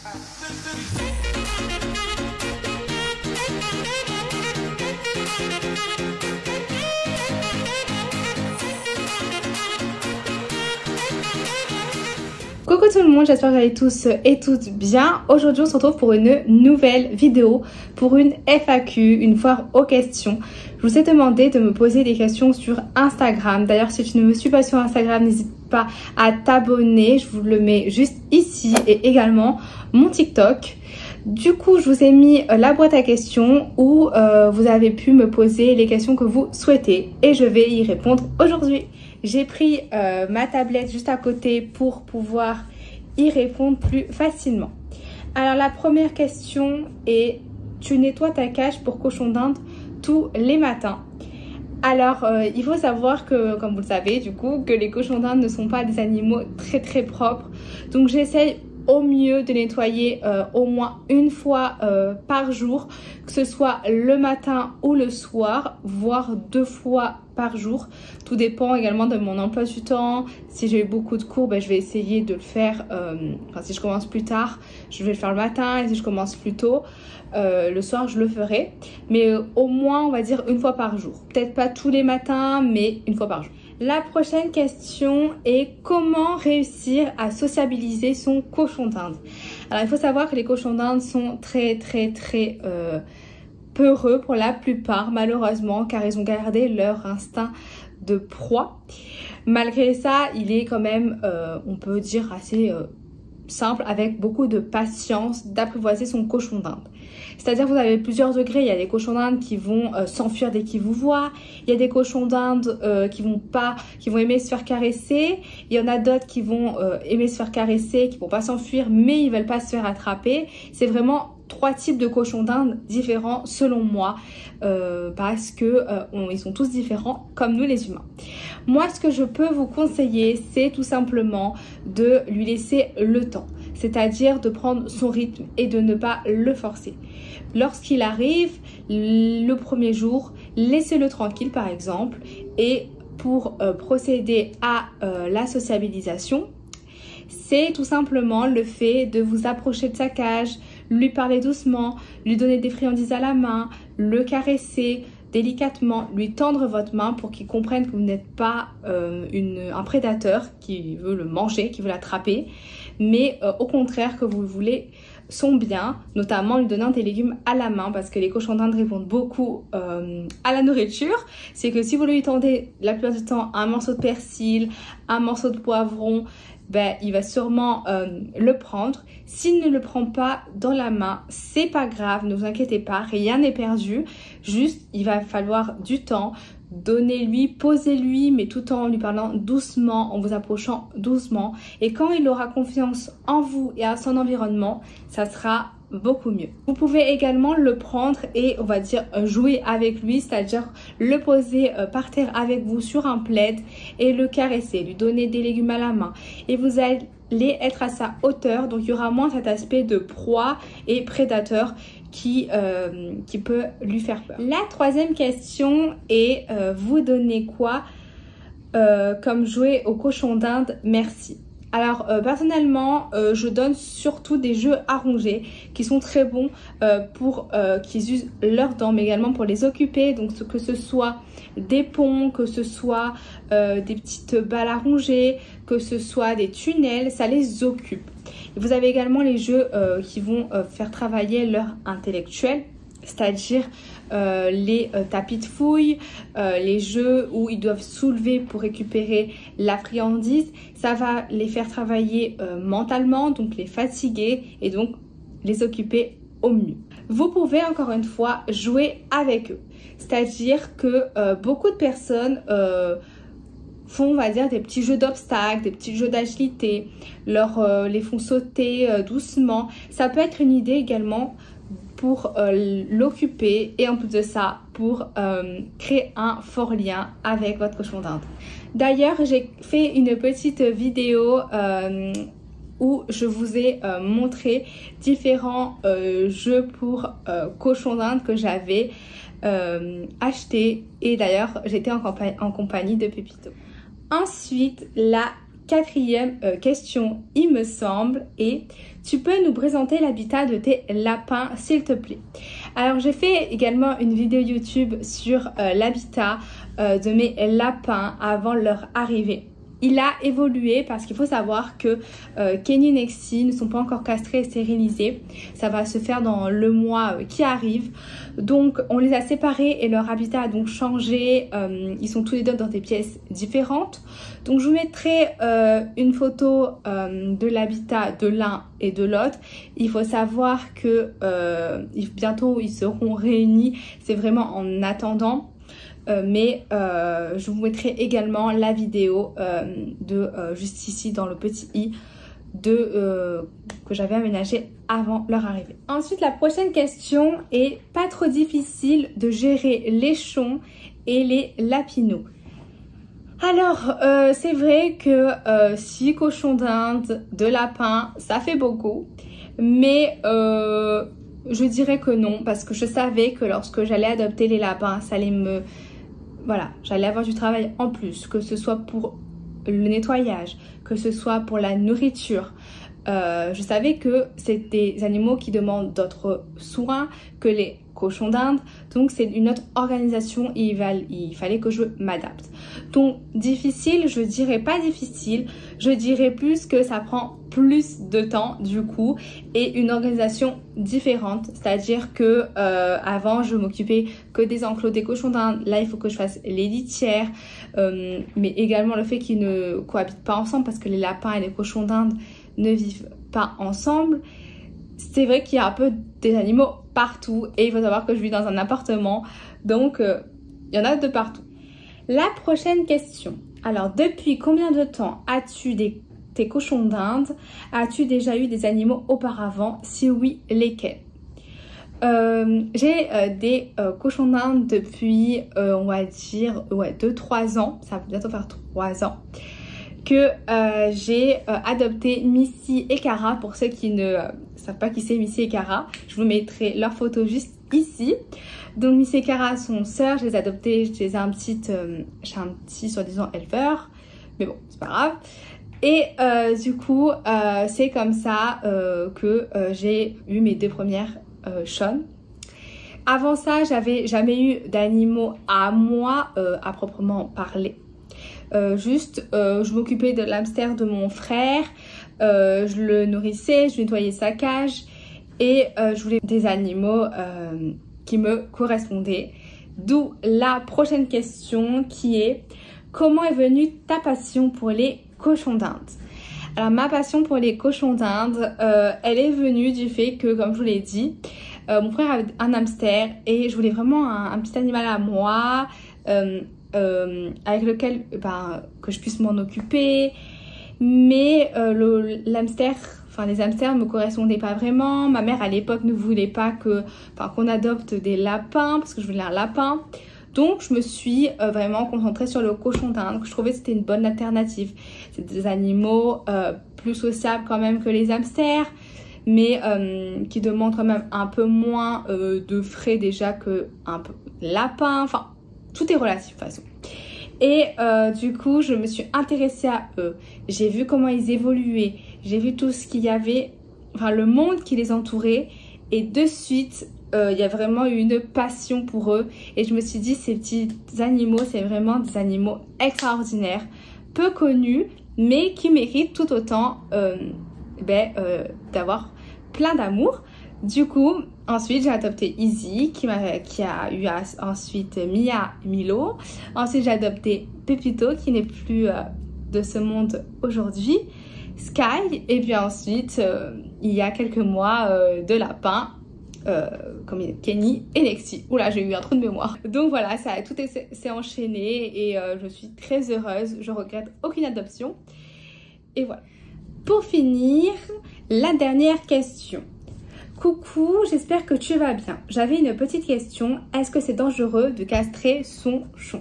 Coucou tout le monde, j'espère que vous allez tous et toutes bien. Aujourd'hui on se retrouve pour une nouvelle vidéo, pour une FAQ, une foire aux questions. Je vous ai demandé de me poser des questions sur Instagram. D'ailleurs si tu ne me suis pas sur Instagram, n'hésite pas à t'abonner. Je vous le mets juste ici et également mon TikTok. Du coup je vous ai mis la boîte à questions où vous avez pu me poser les questions que vous souhaitez et je vais y répondre aujourd'hui. J'ai pris ma tablette juste à côté pour pouvoir y répondre plus facilement. Alors la première question est: tu nettoies ta cage pour cochon d'Inde tous les matins? Alors il faut savoir que, comme vous le savez du coup, que les cochons d'Inde ne sont pas des animaux très propres. Donc j'essaye au mieux de nettoyer au moins une fois par jour, que ce soit le matin ou le soir, voire 2 fois par jour. Tout dépend également de mon emploi du temps. Si j'ai eu beaucoup de cours, je vais essayer de le faire, si je commence plus tard, je vais le faire le matin, et si je commence plus tôt, le soir je le ferai. Mais au moins on va dire une fois par jour. Peut-être pas tous les matins, mais une fois par jour. La prochaine question est: comment réussir à sociabiliser son cochon d'Inde? Alors il faut savoir que les cochons d'Inde sont très peureux pour la plupart, malheureusement, car ils ont gardé leur instinct de proie. Malgré ça, il est quand même, on peut dire, assez simple, avec beaucoup de patience, d'apprivoiser son cochon d'Inde. C'est-à-dire vous avez plusieurs degrés. Il y a des cochons d'Inde qui vont s'enfuir dès qu'ils vous voient. Il y a des cochons d'Inde qui vont aimer se faire caresser. Il y en a d'autres qui vont aimer se faire caresser, qui vont pas s'enfuir, mais ils veulent pas se faire attraper. C'est vraiment 3 types de cochons d'Inde différents selon moi, parce que ils sont tous différents comme nous les humains. Moi ce que je peux vous conseiller, c'est tout simplement de lui laisser le temps, c'est-à-dire de prendre son rythme et de ne pas le forcer. Lorsqu'il arrive le premier jour, laissez-le tranquille par exemple, et pour procéder à la sociabilisation, c'est tout simplement le fait de vous approcher de sa cage, lui parler doucement, lui donner des friandises à la main, le caresser délicatement, lui tendre votre main pour qu'il comprenne que vous n'êtes pas un prédateur qui veut le manger, qui veut l'attraper, mais au contraire que vous voulez son bien, notamment lui donnant des légumes à la main, parce que les cochons d'Inde répondent beaucoup à la nourriture. C'est que si vous lui tendez la plupart du temps un morceau de persil, un morceau de poivron, il va sûrement le prendre. S'il ne le prend pas dans la main, c'est pas grave, ne vous inquiétez pas, rien n'est perdu. Juste, il va falloir du temps. Donnez-lui, posez-lui, mais tout en lui parlant doucement, en vous approchant doucement. Et quand il aura confiance en vous et à son environnement, ça sera beaucoup mieux. Vous pouvez également le prendre et on va dire jouer avec lui, c'est-à-dire le poser par terre avec vous sur un plaid et le caresser, lui donner des légumes à la main. Et vous allez être à sa hauteur, donc il y aura moins cet aspect de proie et prédateur qui peut lui faire peur. La troisième question est: vous donnez quoi comme jouet au cochon d'Inde? Merci. Alors personnellement je donne surtout des jeux à ronger qui sont très bons pour qu'ils usent leurs dents, mais également pour les occuper. Donc que ce soit des ponts, que ce soit des petites balles à ronger, que ce soit des tunnels, ça les occupe. Et vous avez également les jeux qui vont faire travailler leur intellectuel, c'est-à-dire les tapis de fouille, les jeux où ils doivent soulever pour récupérer la friandise. Ça va les faire travailler mentalement, donc les fatiguer et donc les occuper au mieux. Vous pouvez encore une fois jouer avec eux, c'est-à-dire que beaucoup de personnes font, on va dire, des petits jeux d'obstacles, des petits jeux d'agilité, les font sauter doucement. Ça peut être une idée également pour l'occuper, et en plus de ça pour créer un fort lien avec votre cochon d'Inde. D'ailleurs j'ai fait une petite vidéo où je vous ai montré différents jeux pour cochon d'Inde que j'avais acheté, et d'ailleurs j'étais en compagnie de Pépito. Ensuite, la quatrième question, il me semble, est tu peux nous présenter l'habitat de tes lapins s'il te plaît. Alors j'ai fait également une vidéo YouTube sur l'habitat de mes lapins avant leur arrivée. Il a évolué parce qu'il faut savoir que Kenny et Nexi ne sont pas encore castrés et stérilisés. Ça va se faire dans le mois qui arrive. Donc on les a séparés et leur habitat a donc changé. Ils sont tous les deux dans des pièces différentes. Donc je vous mettrai une photo de l'habitat de l'un et de l'autre. Il faut savoir que bientôt ils seront réunis. C'est vraiment en attendant. Je vous mettrai également la vidéo juste ici dans le petit i que j'avais aménagé avant leur arrivée. Ensuite, la prochaine question est pas trop difficile de gérer les chons et les lapinous. Alors, c'est vrai que 6 cochons d'Inde, 2 lapins, ça fait beaucoup. Mais je dirais que non, parce que je savais que lorsque j'allais adopter les lapins, ça allait me... Voilà, j'allais avoir du travail en plus, que ce soit pour le nettoyage, que ce soit pour la nourriture. Je savais que c'est des animaux qui demandent d'autres soins que les cochons d'Inde. Donc c'est une autre organisation et il fallait que je m'adapte. Donc difficile, je dirais pas difficile, je dirais plus que ça prend plus de temps du coup et une organisation différente. C'est-à-dire que avant je m'occupais que des enclos des cochons d'Inde. Là il faut que je fasse les litières, mais également le fait qu'ils ne cohabitent pas ensemble parce que les lapins et les cochons d'Inde ne vivent pas ensemble. C'est vrai qu'il y a un peu des animaux partout et il faut savoir que je vis dans un appartement, donc il y en a de partout. La prochaine question. Alors, depuis combien de temps as-tu tes cochons d'Inde? As-tu déjà eu des animaux auparavant? Si oui, lesquels? J'ai des cochons d'Inde depuis, on va dire, 2-3 ans. Ça va bientôt faire 3 ans. Que j'ai adopté Missy et Cara. Pour ceux qui ne savent pas qui c'est Missy et Cara, je vous mettrai leur photo juste ici. Donc Missy et Cara sont sœurs, je les ai adoptées, je les ai j'ai un petit soi-disant éleveur, mais bon c'est pas grave. Et du coup c'est comme ça que j'ai eu mes 2 premières chonnes. Avant ça j'avais jamais eu d'animaux à moi à proprement parler. Je m'occupais de l'hamster de mon frère, je le nourrissais, je nettoyais sa cage et je voulais des animaux qui me correspondaient. D'où la prochaine question qui est comment est venue ta passion pour les cochons d'Inde? Alors ma passion pour les cochons d'Inde, elle est venue du fait que, comme je vous l'ai dit, mon frère avait un hamster et je voulais vraiment un petit animal à moi. Avec lequel que je puisse m'en occuper, mais les hamsters me correspondaient pas vraiment. Ma mère à l'époque ne voulait pas qu'on adopte des lapins parce que je voulais un lapin, donc je me suis vraiment concentrée sur le cochon d'Inde. Je trouvais que c'était une bonne alternative. C'est des animaux plus sociables quand même que les hamsters, mais qui demandent quand même un peu moins de frais déjà que un lapin. Enfin, tout est relatif de toute façon. Et du coup, je me suis intéressée à eux. J'ai vu comment ils évoluaient. J'ai vu tout ce qu'il y avait, le monde qui les entourait. Et de suite, il y a vraiment eu une passion pour eux. Et je me suis dit, ces petits animaux, c'est vraiment des animaux extraordinaires, peu connus, mais qui méritent tout autant d'avoir plein d'amour. Du coup, ensuite j'ai adopté Izzy qui a eu ensuite Mia et Milo. Ensuite j'ai adopté Pepito qui n'est plus de ce monde aujourd'hui, Sky. Et puis ensuite il y a quelques mois 2 lapins comme Kenny et Nexi. Oula, j'ai eu un trou de mémoire. Donc voilà, tout s'est enchaîné et je suis très heureuse. Je regrette aucune adoption. Et voilà. Pour finir, la dernière question. Coucou, j'espère que tu vas bien. J'avais une petite question. Est-ce que c'est dangereux de castrer son chon?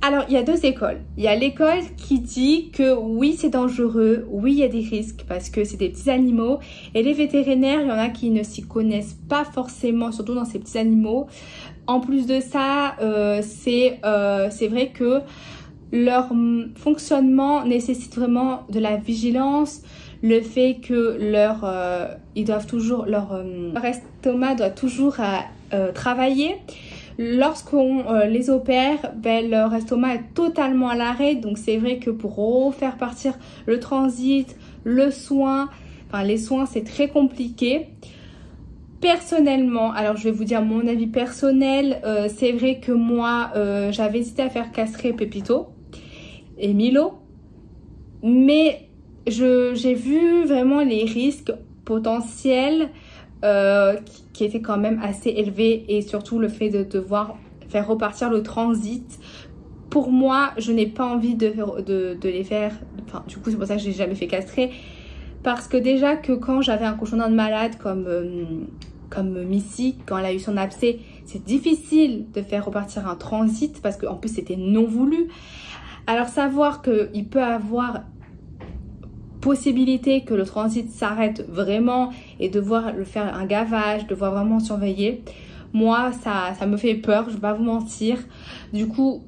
Alors, il y a 2 écoles. Il y a l'école qui dit que oui, c'est dangereux, oui, il y a des risques parce que c'est des petits animaux. Et les vétérinaires, il y en a qui ne s'y connaissent pas forcément, surtout dans ces petits animaux. En plus de ça, c'est vrai que leur fonctionnement nécessite vraiment de la vigilance. Le fait que ils doivent toujours, leur estomac doit toujours travailler. Lorsqu'on les opère, ben, leur estomac est totalement à l'arrêt. Donc c'est vrai que pour refaire partir le transit, le soin, enfin les soins, c'est très compliqué. Personnellement, alors je vais vous dire mon avis personnel, c'est vrai que moi j'avais hésité à faire castrer Pépito et Milo, mais j'ai vu vraiment les risques potentiels qui étaient quand même assez élevés, et surtout le fait de devoir faire repartir le transit. Pour moi, je n'ai pas envie de les faire, enfin du coup c'est pour ça que je n'ai jamais fait castrer, parce que déjà que quand j'avais un cochon d'Inde malade comme Missy, quand elle a eu son abcès, c'est difficile de faire repartir un transit parce qu'en plus c'était non voulu. Alors savoir qu'il peut avoir possibilité que le transit s'arrête vraiment et devoir le faire un gavage, devoir vraiment surveiller, moi ça me fait peur, je vais pas vous mentir. Du coup,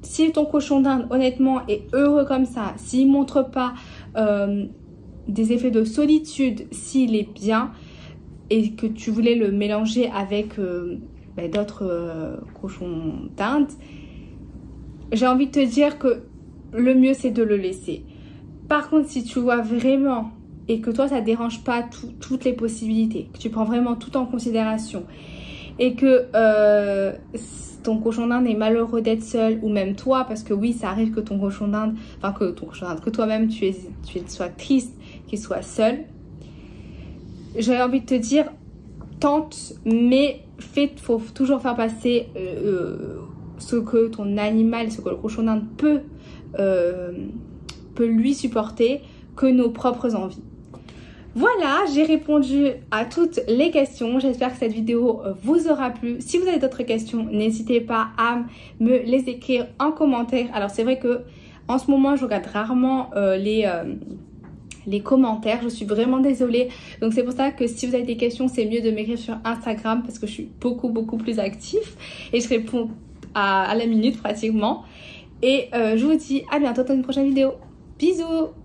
si ton cochon d'Inde honnêtement est heureux comme ça, s'il montre pas des effets de solitude, s'il est bien et que tu voulais le mélanger avec d'autres cochons d'Inde, j'ai envie de te dire que le mieux c'est de le laisser. Par contre, si tu vois vraiment et que toi ça ne dérange pas toutes les possibilités, que tu prends vraiment tout en considération et que ton cochon d'Inde est malheureux d'être seul, ou même toi, parce que oui ça arrive que ton cochon d'Inde, enfin que toi-même tu sois triste qu'il soit seul, j'ai envie de te dire tente, mais faut toujours faire passer ce que ton animal, ce que le cochon d'Inde peut lui supporter, que nos propres envies. Voilà, j'ai répondu à toutes les questions. J'espère que cette vidéo vous aura plu. Si vous avez d'autres questions, n'hésitez pas à me les écrire en commentaire. Alors c'est vrai que en ce moment, je regarde rarement les commentaires. Je suis vraiment désolée. Donc c'est pour ça que si vous avez des questions, c'est mieux de m'écrire sur Instagram parce que je suis beaucoup plus active et je réponds à la minute pratiquement. Et je vous dis à bientôt dans une prochaine vidéo. Bisous!